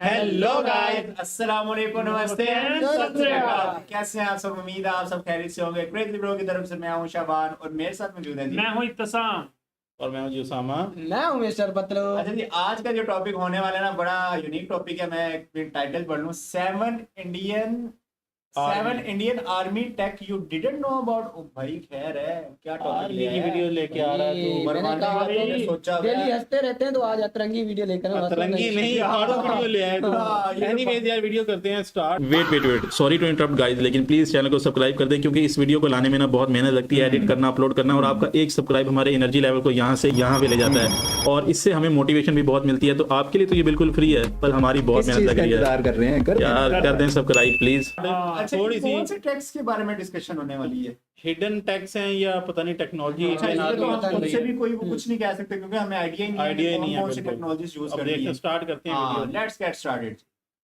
Hello guys, अस्सलाम वालेकुम, नमस्ते एंड सत श्री अकाल। सत कैसे हैं आप सब? उम्मीद है आप सब खैरियत से होंगे। क्रेजी ब्रो की तरफ से मैं हूं शाबान और मेरे साथ मौजूद है जी। मैं हूं इत्तसाम। और मैं हूं जी उसामा। मैं हूं मिस्टर पतलू। अच्छा जी, आज का जो टॉपिक होने वाला है ना, बड़ा यूनिक टॉपिक है। मैं एक टाइटल पढ़ लूं, seven Indian army tech you didn't know about. ओ भाई, खैर है, क्या टॉपिक आर्मी ले की वीडियो लेके आ रहा है मैंने तो बरमाने कहा का मैंने भाई, सोचा डेली हंसते रहते हैं तो आज अतरंगी वीडियो लेकर हम अतरंगी हंसते नहीं, हार्डो वीडियो ले आए हाँ, ये एनीवेज यार, वीडियो करते हैं start. Wait sorry to interrupt guys, लेकिन प्लीज चैनल को सब्सक्राइब कर दें क्योंकि इस वीडियो को लाने में ना बहुत मेहनत लगती है, एडिट करना, अपलोड करना, और आपका एक सब्सक्राइब हमारे एनर्जी लेवल को यहाँ से यहाँ पे ले जाता है और इससे हमें मोटिवेशन भी बहुत मिलती है। तो आपके लिए तो ये बिल्कुल फ्री है, पर हमारी बहुत मेहनत लग रही है। इंतजार कर रहे हैं यार कर दें सब्सक्राइब प्लीज। अच्छा, थोड़ी सी कौन से टैक्स के बारे में डिस्कशन होने वाली है? हिडन टैक्स हैं या पता नहीं टेक्नोलॉजी। अच्छा, इसलिए तो हम उनसे भी कोई कुछ नहीं कह सकते क्योंकि हमें आइडिया ही नहीं है है कौन सी टेक्नोलॉजीज यूज कर रही है। स्टार्ट करते हैं video. Let's get started.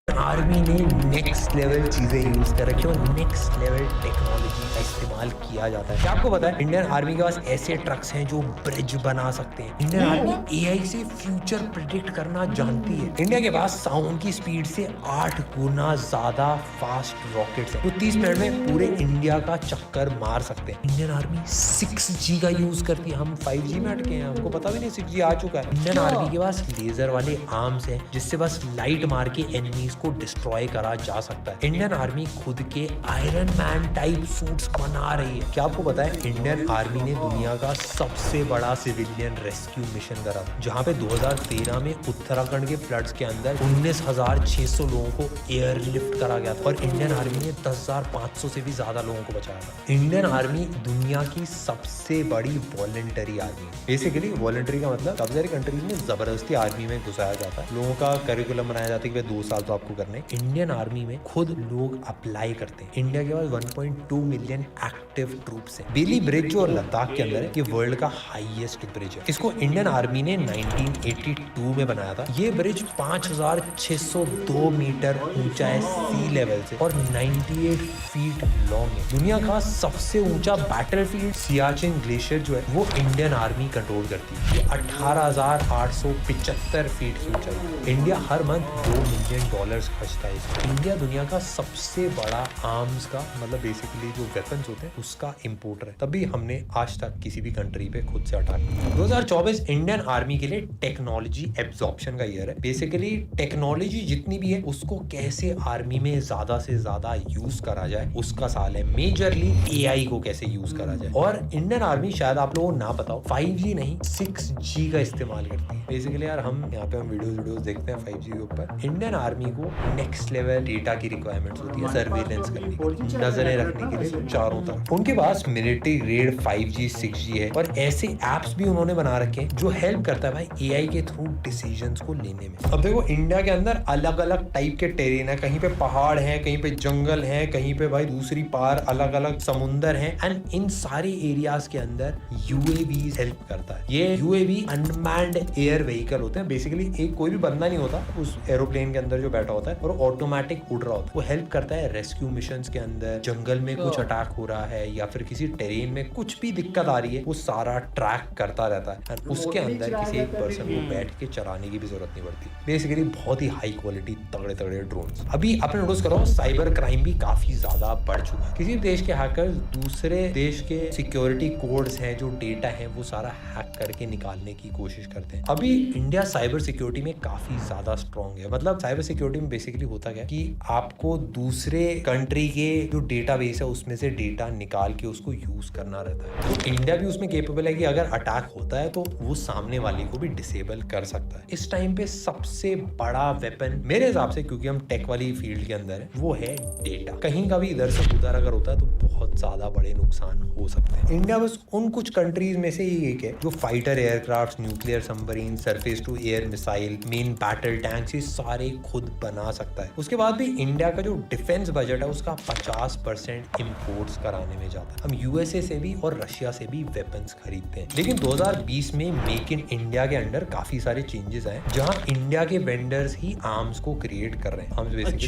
Army ने नेक्स्ट लेवल चीजें यूज कर रखी है और नेक्स्ट लेवल टेक्नोलॉजी का इस्तेमाल किया जाता है। क्या आपको पता है इंडियन आर्मी के पास ऐसे ट्रक्स हैं जो ब्रिज बना सकते हैं। इंडियन आर्मी एआई से फ्यूचर प्रिडिक्ट करना जानती है। इंडिया के पास साउंड की स्पीड से 8 गुना ज्यादा फास्ट रॉकेट्स हैं। वो 30 मिनट में पूरे इंडिया का चक्कर मार सकते हैं। इंडियन आर्मी 6G का यूज करती है। हम 5G में अटके हैं, हमको पता भी नहीं 6G आ चुका है। इंडियन आर्मी के पास लेजर वाले आर्म्स हैं जिससे बस लाइट मार के एनिमीज को डिस्ट्रॉय करा जा सकता है। इंडियन आर्मी खुद के आयरन मैन टाइप सूट्स बना रही है। क्या आपको पता है इंडियन आर्मी ने दुनिया का सबसे बड़ा सिविलियन रेस्क्यू मिशन करा था, जहां पे 2013 में उत्तराखंड के फ्लड्स के अंदर 19,600 लोगों को एयरलिफ्ट करा गया था और इंडियन आर्मी ने 10,500 से भी ज्यादा लोगों को बचाया था। इंडियन आर्मी दुनिया की सबसे बड़ी वॉलंटरी आर्मी है। बेसिकली वॉलंटरी का मतलब काफी सारी कंट्रीज में जबरदस्ती आर्मी में घुसाया जाता है। लोगों का करिकुलम बनाया जाता है कि भाई 2 साल तो आपको करने। इंडियन आर्मी में खुद लोग अप्लाई करते हैं। इंडिया के पास 1.2 मिलियन एक्टिव ट्रूप्स हैं। बेली ब्रिज जो लद्दाख के अंदर है, ये वर्ल्ड का हाईएस्ट ब्रिज है। इसको इंडियन आर्मी ने 1982 में बनाया था। ये ब्रिज 5,602 मीटर ऊंचा है सी लेवल से और 98 फीट लॉन्ग है। दुनिया का सबसे ऊंचा बैटलफील्ड सियाचिन ग्लेशियर जो है वो इंडियन आर्मी कंट्रोल करती है। ये 18,875 फीट की ऊंचाई है। इंडिया हर मंथ $2 मिलियन खर्चता है। इंडिया दुनिया का सबसे बड़ा आर्म्स का मतलब बेसिकली जो वेपन्स होते हैं उसका इंपोर्टर है। तभी हमने आज तक किसी भी कंट्री पे खुद से अटैक किया। 2024 इंडियन आर्मी के लिए टेक्नोलॉजी एब्जॉर्प्शन का ईयर है। बेसिकली टेक्नोलॉजी जितनी भी है उसको कैसे आर्मी में ज्यादा से ज्यादा यूज करा जाए उसका साल है। मेजरली एआई को कैसे यूज करा जाए। और इंडियन आर्मी शायद आप लोगों को ना पता हो 5G नहीं 6G का इस्तेमाल करती है। बेसिकली यार हम यहाँ पे हम वीडियोस देखते हैं 5G के ऊपर। इंडियन आर्मी को नेक्स्ट लेवल डेटा की रिक्वायरमेंट्स होती है, सर्वेलेंस करने की, नजरें रखने के लिए चारों तरफ। उनके पास मिलिट्री ग्रेड 5G 6G है और ऐसे एप्स भी उन्होंने बना रखे हैं जो हेल्प करता है भाई एआई के थ्रू डिसीजंस को लेने में। अब देखो इंडिया के अंदर अलग अलग टाइप के टेरेन है। कहीं पे पहाड़ है, कहीं पे जंगल है, कहीं पे भाई दूसरी पार अलग अलग समुंदर है। एंड इन सारे एरियाज के अंदर यूएवी हेल्प करता है। ये यूएवी अनमैन्ड एयर व्हीकल होते हैं। बेसिकली एक कोई भी बंदा नहीं होता उस एरोप्लेन के अंदर जो बैठा होता है और ऑटोमेटिक उड़ रहा होता है। वो हेल्प करता है रेस्क्यू मिशंस के अंदर। जंगल में कुछ अटैक हो रहा है या फिर किसी टेरेन में कुछ भी दिक्कत आ रही है वो सारा ट्रैक करता रहता है। एंड उसके अंदर किसी एक पर्सन को बैठ के चलाने की भी जरूरत नहीं पड़ती। बेसिकली बहुत ही हाई क्वालिटी तगड़े तगड़े ड्रोन्स। अभी आपने नोटिस करो साइबर क्राइम भी काफी ज्यादा बढ़ चुका है। किसी देश के हैकर्स दूसरे देश के सिक्योरिटी कोड्स हैं, जो डेटा है वो सारा हैक करके निकालने की कोशिश करते हैं। अभी इंडिया साइबर सिक्योरिटी में काफी ज्यादा स्ट्रॉन्ग है। मतलब साइबर सिक्योरिटी में बेसिकली होता क्या कि आपको दूसरे कंट्री के जो डेटाबेस है उसमें से डेटा निकाल के उसको यूज करना रहता है। तो इंडिया भी उसमें केपेबल है कि अगर अटैक होता है तो वो सामने वाले को भी डिसेबल कर सकता है। इस टाइम पे सबसे बड़ा वेपन मेरे हिसाब से, क्योंकि हम टेक वाली फील्ड के अंदर है, वो है डेटा। कहीं का भी इधर से उधर अगर होता है तो बहुत ज्यादा बड़े नुकसान हो सकते हैं। इंडिया बस उन कुछ कंट्रीज में से ही एक है जो fighter aircraft, nuclear submarine, surface to air missile, main battle tanks ये सारे खुद बना सकता है। उसके बाद भी इंडिया का जो डिफेंस बजट है उसका 50% इंपोर्ट्स कराने में जाता है। हम यूएसए से भी और रशिया से भी वेपन्स खरीदते हैं। लेकिन 2020 में मेक इन इंडिया के अंडर काफी सारे चेंजेस आए जहां इंडिया के वेंडर्स ही आर्म्स को क्रिएट कर रहे हैं। Arms basically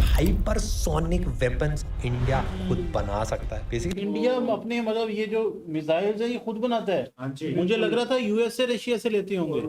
hypersonic weapons India खुद बना सकता है। बेसिकली इंडिया अपने मतलब ये जो मिसाइल्स है ये खुद बनाता है। हाँ जी, मुझे लग रहा था यूएस से रशिया से लेते होंगे।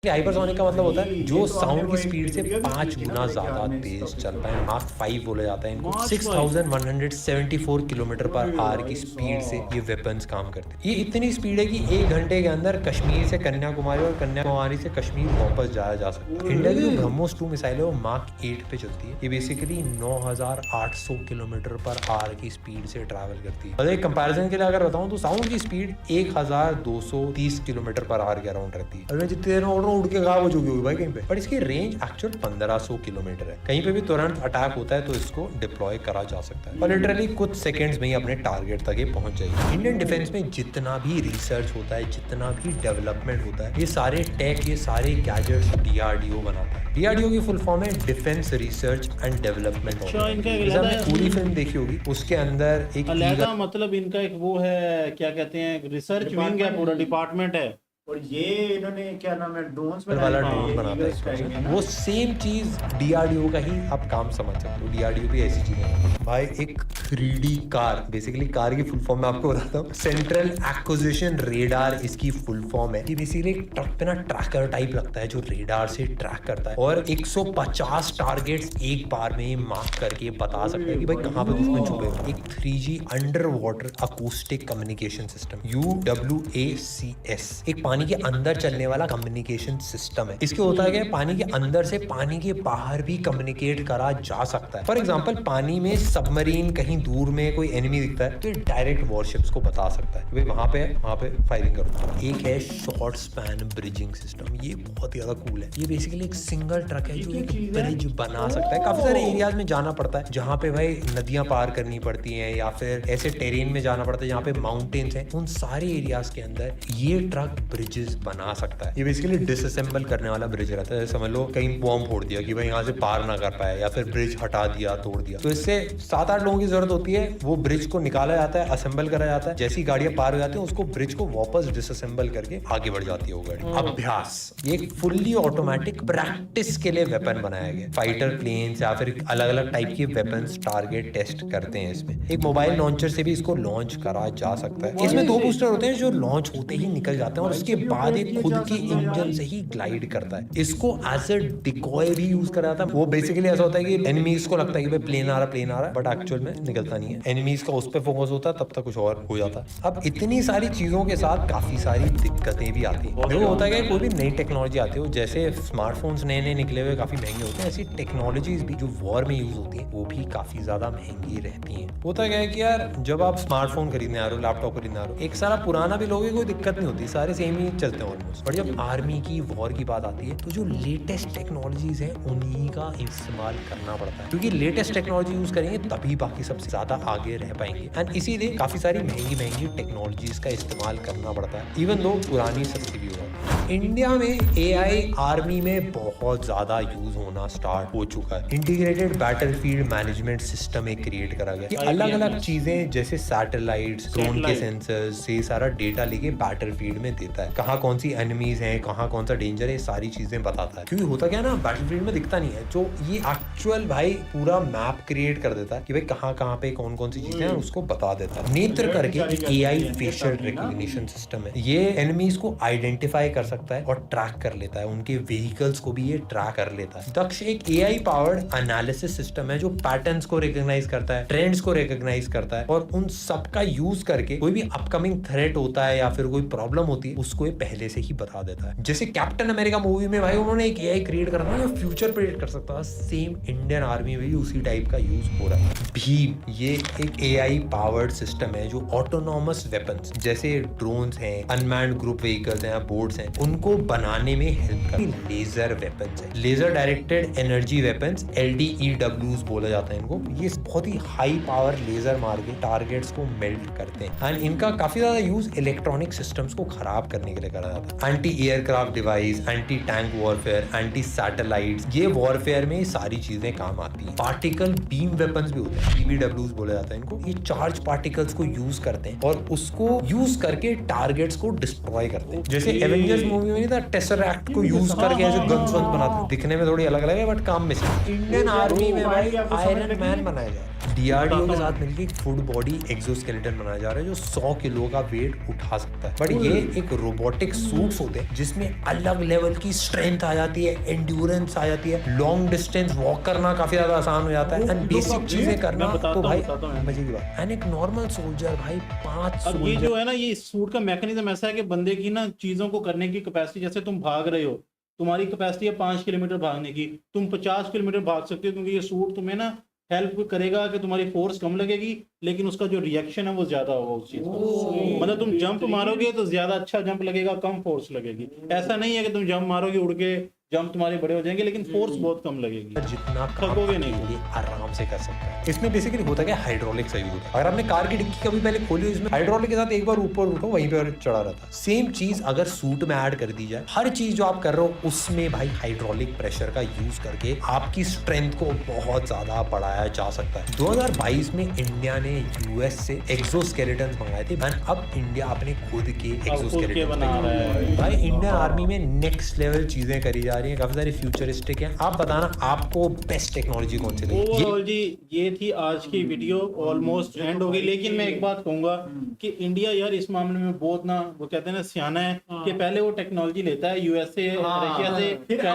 हाइपरसोनिक का मतलब होता है जो ये तो साउंड आपने की वो स्पीड से एक 5 वीडियो गुना भी देखी ज्यादा आपने तेज इसका चलता है। माक 5 बोला जाता है इनको। Mach 6174 किलोमीटर पर आवर की स्पीड से ये वेपन्स काम करते हैं। ये इतनी स्पीड है कि 1 घंटे के अंदर कश्मीर से कन्याकुमारी और कन्याकुमारी से कश्मीर वापस जाया जा सकता है। इंडिया की जो ब्रह्मोस 2 मिसाइल है वो माक 8 पे चलती है। ये बेसिकली 9800 किलोमीटर पर आवर की स्पीड से ट्रैवल करती है। और एक कंपैरिजन के लिए अगर बताऊं तो साउंड की स्पीड 1230 किलोमीटर पर आवर के अराउंड रहती है। और मैं जितनी देर में उड़ के गायब हो चुकी होगी भाई कहीं पे, पर इसकी रेंज एक्चुअल 1500 किलोमीटर है। कहीं पे भी तुरंत अटैक होता है तो इसको डिप्लॉय करा जा सकता है और लिटरली कुछ सेकंड्स में ही अपने टारगेट तक ये पहुंच जाएगी। इंडियन डिफेंस में जितना भी रिसर्च होता है, जितना भी डेवलपमेंट होता है, ये सारे टेक, ये सारे गैजेट्स डीआरडीओ बनाता है। डीआरडीओ की फुल फॉर्म है डिफेंस रिसर्च एंड डेवलपमेंट। अच्छा, इनका एक जैसे आपने अलग- पूरी फिल्म देखी होगी, उसके अंदर एक अलहदा मतलब इनका एक वो है, क्या कहते हैं, रिसर्च विंग है, पूरा डिपार्टमेंट है। और ये इन्होंने क्या नाम है ड्रोन्स वाला ड्रोन बनाता है इसमें। वो सेम चीज डीआरडीओ का ही आप काम समझ सकते हो। डीआरडीओ भी ऐसी चीज है भाई। एक 3D कार, बेसिकली कार की फुल फॉर्म मैं आपको बताता हूँ, सेंट्रल एक्विजिशन रेडार इसकी फुल फॉर्म है। ये बेसिकली एक ट्रक पे ना ट्रैकर टाइप लगता है जो रेडार से ट्रैक करता है और 150 टारगेट्स एक बार में मार्क करके बता सकता है कि भाई कहाँ पे दुश्मन छुपे हैं। एक 3G under water acoustic communication system, UWACS, एक पानी के अंदर चलने वाला कम्युनिकेशन सिस्टम है। इसके होता है कि पानी के अंदर से पानी के बाहर भी कम्युनिकेट करा जा सकता है। फॉर एग्जांपल पानी में सबमरीन कहीं दूर में कोई एनिमी दिखता है तो डायरेक्ट वॉरशिप्स को बता सकता है कि भाई वहां पे फायरिंग करो। एक है शॉर्ट स्पैन ब्रिजिंग सिस्टम, ये बहुत ही ज्यादा कूल है। ये बेसिकली एक सिंगल ट्रक है जो एक ब्रिज बना सकता है। काफी सारे एरियाज में जाना पड़ता है जहाँ पे भाई नदियां पार करनी पड़ती हैं या फिर ऐसे टेरेन में जाना पड़ता है जहाँ पे माउंटेन्स हैं। उन सारे एरियाज के अंदर ये ट्रक ब्रिजेस बना सकता है। ये बेसिकली डिसअसेंबल करने वाला ब्रिज रहता है। समझ लो कहीं बॉम्ब फोड़ दिया कि भाई यहाँ से पार ना कर पाए या फिर ब्रिज हटा दिया, तोड़ दिया, तो इससे 7-8 लोगों की जरूरत होती है। वो ब्रिज को निकाला जाता है, असेंबल करा जाता है। जैसी गाड़ियां पार हो जाती है उसको ब्रिज को वापस डिसअसेंबल करके आगे बढ़ जाती है वो गाड़ी। अभ्यास, ये एक फुल्ली ऑटोमेटिक प्रैक्टिस के लिए वेपन बनाया गया। फाइटर प्लेन्स या फिर अलग अलग टाइप के वेपन्स टारगेट टेस्ट करते हैं इसमें। एक मोबाइल लॉन्चर से भी इसको लॉन्च करा जा सकता है। इसमें 2 बूस्टर होते हैं जो लॉन्च होते ही निकल जाते हैं और उसके बाद एक खुद की इंजन से ही ग्लाइड करता है। इसको एज ए डिकॉय भी यूज करा जाता है। वो बेसिकली ऐसा होता है कि एनिमीज को लगता है कि भाई प्लेन आ रहा है, बट एक्चुअल में निकलता नहीं है। एनिमीज का उस पर फोकस होता है, तब तक कुछ और हो जाता है। अब इतनी सारी चीजों के साथ काफी सारी दिक्कतें भी आती है। देखो होता है कि कोई भी नई टेक्नोलॉजी आती है, जैसे स्मार्टफोन्स नए निकले हुए काफी महंगे होते हैं, ऐसी टेक्नोलॉजीज भी जो वॉर में यूज होती है वो भी काफी ज्यादा महंगी रहती है। होता क्या है कि यार जब आप स्मार्टफोन खरीदने आ रहे हो, लैपटॉप खरीदने आ रहे हो, एक सारा पुराना भी लोगे कोई दिक्कत नहीं होती, सारे सेम ही चलते हैं ऑलमोस्ट। बट जब आर्मी की वॉर की बात आती है तो जो लेटेस्ट टेक्नोलॉजीज हैं उन्हीं का इस्तेमाल करना पड़ता है, क्योंकि लेटेस्ट टेक्नोलॉजी यूज करेंगे तभी बाकी सबसे ज्यादा आगे रह पाएंगे। एंड इसीलिए काफी सारी महंगी टेक्नोलॉजीज का इस्तेमाल करना पड़ता है, इवन दो पुरानी सस्ती भी हो। इंडिया में एआई आर्मी में बहुत ज्यादा यूज होना स्टार्ट हो चुका है। इंटीग्रेटेड बैटलफील्ड मैनेजमेंट सिस्टम एक क्रिएट करा गया। ये अलग अलग चीजें जैसे सैटेलाइट्स, ड्रोन के सेंसर्स से सारा डेटा लेके बैटलफील्ड में देता है। कहाँ कौन सी एनिमीज हैं, कहाँ कौन सा डेंजर है, सारी चीजें बताता है। क्योंकि होता क्या है ना, बैटलफील्ड में दिखता नहीं है, जो ये एक्चुअल भाई पूरा मैप क्रिएट कर देता है कि भाई कहाँ कहाँ पे कौन कौन सी चीजें हैं, उसको बता देता है। नेत्र करके एक एआई फेशियल रिकॉग्निशन सिस्टम है। ये एनिमीज को आइडेंटिफाई कर सकता है और ट्रैक कर लेता है, उनके व्हीकल्स को भी ये ट्रैक कर लेता है। दक्ष एक एआई पावर्ड एनालिसिस सिस्टम है जो पैटर्न्स को रिकॉग्नाइज करता है, ट्रेंड्स को रिकॉग्नाइज करता है और उन सब का यूज करके कोई भी अपकमिंग थ्रेट होता है या फिर कोई प्रॉब्लम होती है उसको ये पहले से ही बता देता है। जैसे कैप्टन अमेरिका मूवी में भाई उन्होंने एक एआई क्रिएट करना है जो फ्यूचर प्रेडिक्ट कर सकता है, सेम इंडियन आर्मी में भी उसी टाइप का यूज हो रहा है। भीम ये एक एआई पावर्ड सिस्टम है जो ऑटोनॉमस वेपन्स जैसे ड्रोन्स हैं, अनमैन्ड ग्रुप व्हीकल्स हैं, बोट्स हैं, उनको बनाने में हेल्प करती है। लेजर वेपन्स है, laser directed energy weapons, LDEWs बोला जाता है इनको। ये बहुत ही हाई पावर लेजर मार के टारगेट्स को मेल्ट करते हैं एंड इनका काफी ज्यादा यूज इलेक्ट्रॉनिक सिस्टम्स को खराब करने के लिए करा जाता है। Anti aircraft device, anti tank warfare, anti satellites, ये वॉरफेयर में सारी चीजें काम आती हैं। पार्टिकल बीम वेपन्स भी होते हैं, PBWs बोला जाता है इनको। ये चार्ज पार्टिकल्स को यूज करते हैं और उसको यूज करके टारगेट्स को डिस्ट्रॉय करते हैं। जैसे एवेंजर्स मूवी में नहीं था, टेसरैक्ट को यूज करके ऐसे गन्स बनाते हैं, दिखने में थोड़ी अलग अलग है बट काम में से। इंडियन आर्मी में भाई आयरन मैन बनाया जाए। DRDO के साथ मिलकर एक फुल बॉडी एक्सोस्केलेटन बनाया जा रहा है जो 100 किलो का वेट उठा सकता है। बट ये एक रोबोटिक सूट्स होते हैं जिसमें अलग लेवल की स्ट्रेंथ आ जाती है, एंड्योरेंस आ जाती है, लॉन्ग डिस्टेंस वॉक करना काफी ज्यादा आसान हो जाता है, एंड बेसिक चीजें करना तो भाई मजे की बात। एंड एक नॉर्मल सोल्जर भाई 5 अब ये जो है ना, ये सूट का मैकेनिज्म ऐसा है कि बंदे की ना चीजों को करने की कैपेसिटी, जैसे तुम भाग रहे हो, तुम्हारी कैपेसिटी है 5 किलोमीटर भागने की, तुम 50 किलोमीटर भाग सकते हो, क्योंकि ये सूट तुम्हें ना हेल्प करेगा कि तुम्हारी फोर्स कम लगेगी, लेकिन उसका जो रिएक्शन है वो ज्यादा होगा उस चीज का। मतलब तुम जंप मारोगे तो ज्यादा अच्छा जंप लगेगा, कम फोर्स लगेगी। ऐसा नहीं है कि तुम जंप मारोगे उड़ के जंप तुम्हारे बड़े हो जाएंगे, लेकिन फोर्स बहुत कम लगेगी, जितना थकोगे नहीं। ये आराम से कर सकता है। इसमें बेसिकली होता है हाइड्रोलिक यूज होता है। अगर आपने कार की डिक्की कभी पहले खोली, इसमें हाइड्रोलिक के साथ एक बार ऊपर उठो वहीं पे चढ़ा रहता है। सेम चीज अगर सूट में ऐड कर दी जाए, हर चीज जो आप कर रहे हो उसमें भाई हाइड्रोलिक प्रेशर का यूज करके आपकी स्ट्रेंथ को बहुत ज्यादा बढ़ाया जा सकता है। 2022 में इंडिया ने यूएस से एक्सोस्केलेटन मंगाए थे, एंड अब इंडिया अपने खुद के एक्सोस्केलेटन बना रहा है। भाई इंडियन आर्मी में नेक्स्ट लेवल चीजें करी जा रही हैं, काफी सारी फ्यूचरिस्टिक हैं। आप बताना आपको बेस्ट टेक्नोलॉजी कौन सी लगी? ओवरऑल जी ये थी आज की वीडियो, ऑलमोस्ट एंड हो गई। लेकिन मैं एक बात कहूंगा कि इंडिया यार इस मामले में बहुत ना, वो कहते हैं ना, सियाना है कि पहले वो टेक्नोलॉजी लेता है यूएसए, रशिया से, फिर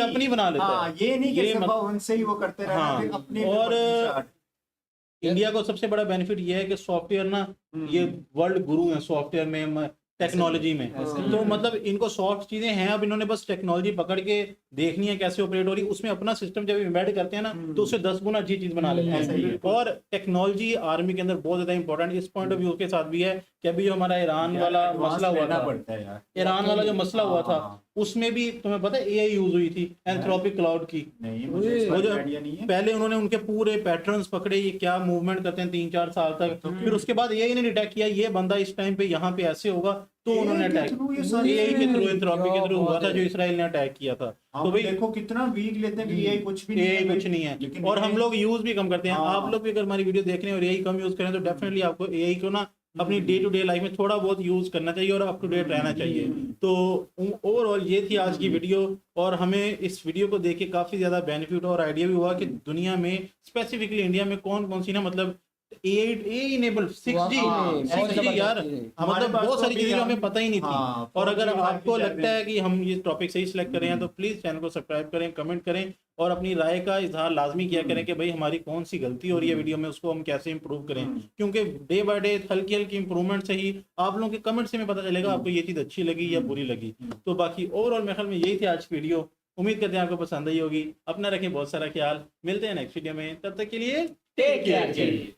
अपनी बना लेता है। ये नहीं कि सिर्फ उनसे ही वो करते रहना, हाँ, फिर अपनी और इंडिया को सबसे बड़ा बेनिफिट ये है कि सॉफ्टवेयर ना, ये वर्ल्ड गुरु है सॉफ्टवेयर में, टेक्नोलॉजी में। तो मतलब इनको सॉफ्ट चीजें हैं, अब इन्होंने बस टेक्नोलॉजी पकड़ के देखनी है कैसे ऑपरेट हो रही है, उसमें अपना सिस्टम जब इम्बेड करते हैं ना तो उससे 10 गुना अच्छी चीज बना लेते हैं। और टेक्नोलॉजी आर्मी के अंदर बहुत ज्यादा इंपॉर्टेंट इस पॉइंट ऑफ व्यू के साथ भी है कि अभी जो हमारा ईरान वाला मसला हुआ था, ईरान वाला जो मसला हुआ था, उसमें भी तुम्हें पता है एआई यूज हुई थी एंथ्रोपिक क्लाउड की। वो जो पहले उन्होंने उनके पूरे पैटर्न्स पकड़े, ये क्या मूवमेंट करते हैं 3-4 साल तक, फिर उसके बाद एआई ने डिटेक्ट किया ये बंदा इस टाइम पे यहाँ पे ऐसे होगा, तो उन्होंने अटैक एआई के थ्रू, एंथ्रोपिक के थ्रू हुआ था जो इसराइल ने अटैक किया था। तो भाई देखो कितना वीक लेते हैं कि एआई कुछ भी नहीं है, और हम लोग यूज भी कम करते हैं। आप लोग भी अगर हमारी वीडियो देख रहे हैं और एआई कम यूज करें तो डेफिनेटली आपको एआई को ना अपनी डे टू डे लाइफ में थोड़ा बहुत यूज करना चाहिए और अप टू डेट रहना चाहिए। तो ओवरऑल ये थी आज की वीडियो, और हमें इस वीडियो को देख के काफी ज्यादा बेनिफिट और आइडिया भी हुआ कि दुनिया में स्पेसिफिकली इंडिया में कौन कौन सी ना, मतलब इनेबल 6G यार, मतलब बहुत सारी चीजें हमें पता ही नहीं थी। और अगर आपको लगता है कि हम ये टॉपिक सही सिलेक्ट कर रहे हैं तो प्लीज चैनल को सब्सक्राइब करें, कमेंट करें और अपनी राय का इजहार लाजमी किया करें कि भाई हमारी कौन सी गलती हो रही है वीडियो में, उसको हम कैसे इंप्रूव करें। क्योंकि डे बाय डे हल्की हल्की इंप्रूवमेंट से ही आप लोगों के कमेंट से हमें पता चलेगा आपको ये चीज अच्छी लगी या बुरी लगी। तो बाकी ओवरऑल मेरे ख्याल में यही थी आज की वीडियो, उम्मीद करते हैं आपको पसंद आई होगी। अपना रखें बहुत सारा ख्याल, मिलते हैं नेक्स्ट वीडियो में, तब तक के लिए टेक केयर।